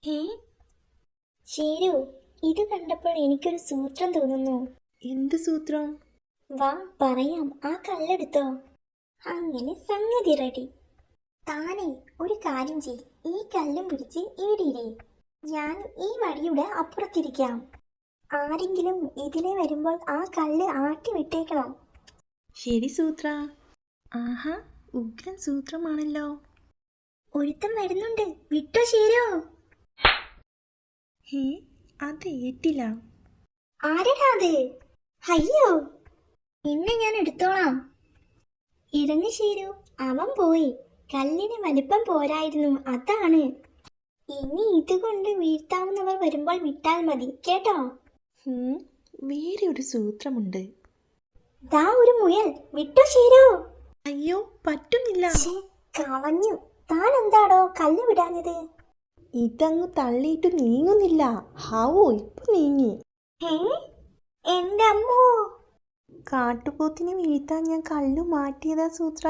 ഏ ശരു, ഇത് കണ്ടപ്പോൾ എനിക്കൊരു സൂത്രം തോന്നുന്നു. എന്ത് സൂത്രം? വാ പറയാം. ആ കല്ലെടുത്തോ. അങ്ങനെ സംഗതി റെഡി. താനേ ഒരു കാര്യം ചെയ്, ഈ കല്ലും പിടിച്ച് ഈടിയിരേ. ഞാൻ ഈ വഴിയുടെ അപ്പുറത്തിരിക്കാം. ആരെങ്കിലും ഇതിലെ വരുമ്പോൾ ആ കല്ല് ആട്ടി വിട്ടേക്കണം. ശരി സൂത്ര. ആഹാ, ഉഗ്രൻ സൂത്രമാണല്ലോ. ഒരുത്തം വരുന്നുണ്ട്, വിട്ടോ ശരോ. ഹേ, അത് ഏറ്റില്ല. ആരടാ അത്? അയ്യോ, നിന്നെ ഞാൻ എടുത്തോളാം. ഇറങ്ങി ശരു, അവൻ പോയി. കല്ലിന് വലിപ്പം പോരായിരുന്നു, അതാണ്. ഇനി ഇതുകൊണ്ട് വീഴ്ത്താവുന്നവർ വരുമ്പോൾ വിട്ടാൽ മതി കേട്ടോ. വേറെ ഒരു സൂത്രമുണ്ട്. ദാ ഒരു മുയൽ, വിട്ടോ ശരു. അയ്യോ, പറ്റുന്നില്ല. കളഞ്ഞു. താൻ എന്താടോ കല്ല് വിടാഞ്ഞത്? ഇതങ്ങു തള്ളിയിട്ട് നീങ്ങുന്നില്ല. ഹൗ, ഇപ്പൊ നീങ്ങി. എന്റെ അമ്മോ, കാട്ടുപോത്തിനെ വീഴ്ത്താൻ ഞാൻ കല്ലു മാറ്റിയതാ സൂത്ര.